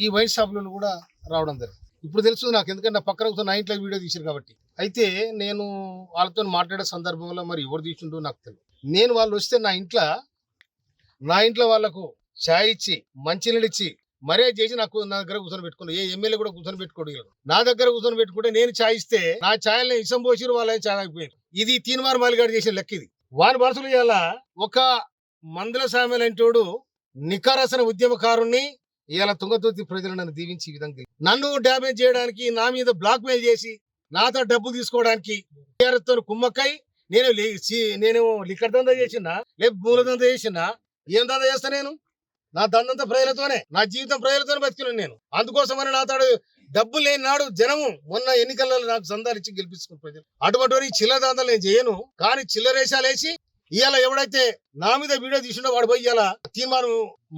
ఈ వైన్ షాపులను కూడా రావడం జరిగింది. ఇప్పుడు తెలుసు నాకు, ఎందుకంటే నా పక్కన కూర్చొని నా ఇంట్లో వీడియో తీశారు కాబట్టి. అయితే నేను వాళ్ళతో మాట్లాడే సందర్భంలో మరి ఎవరు తీసిండో నాకు తెలియదు. నేను వాళ్ళు వస్తే నా ఇంట్లో వాళ్ళకు ఛాయ్ ఇచ్చి మంచినీళ్ళు ఇచ్చి మర్యాద చేసి నాకు నా దగ్గర కూర్చొని పెట్టుకున్నాను. ఏ ఎమ్మెల్యే కూడా కూర్చొని పెట్టుకోడు. నా దగ్గర కూర్చొని పెట్టుకుంటే నేను ఛాయ్ ఇస్తే నా ఛాయల్ని ఇసం పోసిరు, వాళ్ళని ఛాయ్ అయిపోయారు. ఇది తీన్మార్ మాలిగాడు చేసిన లెక్క. ఇది వాని మనసులు ఇవాళ ఒక మందుల సామెలంటోడు నికారసన ఉద్యమకారుణ్ణి ఇవాళ తుంగతుర్తి ప్రజలు నన్ను దీవించి ఈ విధంగా నన్ను డ్యామేజ్ చేయడానికి, నా మీద బ్లాక్ మెయిల్ చేసి నాతో డబ్బు తీసుకోవడానికి కుమ్మక్కై నేను లిక్కర్ దందా చేసినా, లేదు పూల దందా చేసినా, ఏం దందా చేస్తా నేను? నా దందంతా ప్రజలతోనే, నా జీవితం ప్రజలతోనే బతికినాను నేను. అందుకోసమని నాతో డబ్బు లేని నాడు జనము మొన్న ఎన్నికల్లో నాకు సందాలు ఇచ్చి గెలిపించుకున్న ప్రజలు. అటువంటి చిల్లర దందాలు నేను చేయను. కానీ చిల్లరేషాలు వేసి ఇవాళ ఎవడైతే నా మీద వీడియో తీసిండో వాడు పోయి ఇవాళ తీర్మానం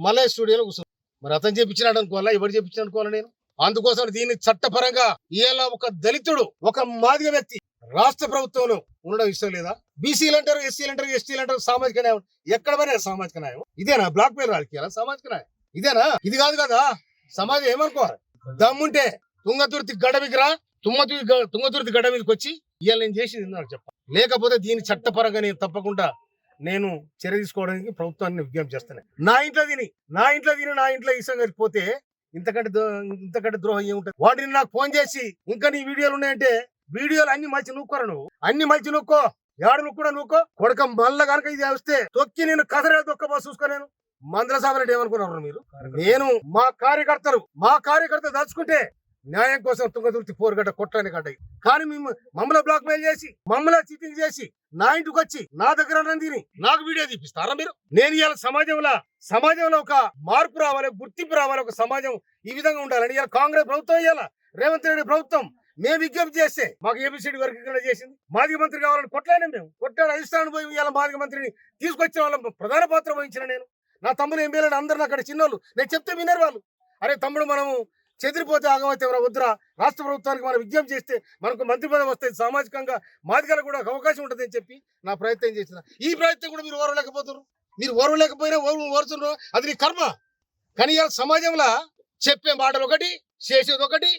మలయ స్టూడియోలో కూర్చున్నాడు. మరి అతను చేపించినాడు అనుకోవాలా, ఎవరు చేపించాడు అనుకోవాలా నేను? అందుకోసం దీన్ని చట్టపరంగా ఇవాళ ఒక దళితుడు, ఒక మాదిగ వ్యక్తి రాష్ట్ర ప్రభుత్వంలో ఉండడం ఇష్టం లేదా? బీసీలు అంటారు, ఎస్సీలు అంటారు, ఎస్టీలు అంటారు, సామాజిక న్యాయం. ఎక్కడ పోయినా సామాజిక న్యాయం ఇదేనా? బ్లాక్ మెయిల్ రాజకీయాలా సామాజిక న్యాయం ఇదేనా? ఇది కాదు కదా. సమాజం ఏమనుకోవాలి? దమ్ముంటే తుంగతుర్తి గడ్డ మీద రా, తుంగతుర్తి గడ్డ మీదకి వచ్చి ఇవాళ నేను చేసింది నాకు చెప్పాలి. లేకపోతే దీన్ని చట్టపరంగా నేను తప్పకుండా నేను చర్య తీసుకోవడానికి ప్రభుత్వాన్ని విజ్ఞప్తి చేస్తాను. నా ఇంట్లో ఇష్టం కలిగిపోతే ఇంతకంటే ద్రోహం ఏముంటుంది? వాటిని నాకు ఫోన్ చేసి ఇంకా నీ వీడియోలు ఉన్నాయంటే, వీడియోలు అన్ని మలిచి నూక్కోరా, నువ్వు అన్ని మలిచి నూక్కో, ఏడు నుక్కుడా నూక్కో కొడక. మళ్ళా కనుక ఇది వస్తే తొక్కి నేను కసరే దొక్కబో చూసుకో. నేను మందల సాబరెడ్డి ఏమనుకున్నారు మీరు? నేను మా కార్యకర్త దాచుకుంటే న్యాయం కోసం తుంగతుర్తి పోరుగడ్డ కొట్టడానికి అడ్డాయి. కానీ మమ్మల్ని బ్లాక్ మెయిల్ చేసి, మమ్మల్ని చీటింగ్ చేసి నా ఇంటికి వచ్చి నా దగ్గర తిని నాకు వీడియో తీపిస్తారా మీరు? నేను ఇవాళ సమాజంలో ఒక మార్పు రావాలి, గుర్తింపు రావాలి, ఒక సమాజం ఈ విధంగా ఉండాలని ఇవాళ కాంగ్రెస్ ప్రభుత్వం, ఇవాళ రేవంత్ రెడ్డి ప్రభుత్వం మేము విజ్ఞప్తి చేస్తే మాకు ఏబిసిడి వర్గీకరణ చేసింది. మాదిగ మంత్రి కావాలని కొట్లాడినా మేము. కొట్టాడు అధిష్టానం పోయి ఇవాళ మాదిగ మంత్రిని తీసుకొచ్చిన వాళ్ళ ప్రధాన పాత్ర వహించిన నేను. నా తమ్ముడు ఎంపీలను అందరిని అక్కడ చిన్నోళ్ళు, నేను చెప్తే వినరు వాళ్ళు. అరే తమ్ముడు, మనము చెదిరిపోతే ఆగమైతే ఎవరు వద్దురా, రాష్ట్ర ప్రభుత్వానికి మనం విజ్ఞప్తి చేస్తే మనకు మంత్రి పదవి వస్తే సామాజికంగా మాదిగలకు కూడా అవకాశం ఉంటుంది అని చెప్పి నా ప్రయత్నం చేసిన. ఈ ప్రయత్నం కూడా మీరు ఓర్వలేకపోతున్నారు. మీరు ఓర్వలేకపోయినా ఓర్చున్నారు, అది నీ కర్మ. కానీ ఇవాళ సమాజంలో చెప్పే మాటలు ఒకటి, చేసేది ఒకటి,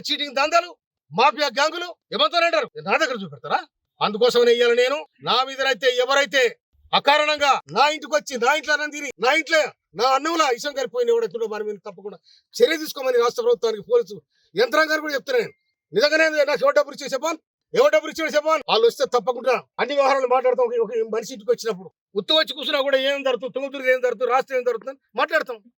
చీటింగ్ దందాలు, మాఫియా గ్యాంగులు ఏమంటారంటారు, నా దగ్గర చూపెడతారా? అందుకోసమనే ఇవాళ నేను నా మీద ఎవరైతే అకారణంగా నా ఇంటికి వచ్చి నా ఇంట్లో నా అన్నంలా ఇష్టం కలిపోయిన ఎవడెత్తుడో వారి మీద తప్పకుండా చర్య తీసుకోమని రాష్ట్ర ప్రభుత్వానికి, పోలీసు యంత్రాంగాన్ని కూడా చెప్తున్నాను. నేను నిజంగానే నాకు ఎవరు డబ్బులు ఇచ్చే చెప్పాను. వాళ్ళు వస్తే తప్పకుండా అన్ని వ్యవహారాలు మాట్లాడతాం. ఒక మనిషి ఇంటికి వచ్చినప్పుడు ఉత్తు వచ్చి కూర్చున్నా కూడా ఏం జరుగుతుంది, తుంగతుర్తి ఏం జరుగుతుంది, రాష్ట్రం ఏం జరుగుతుంది మాట్లాడతాం.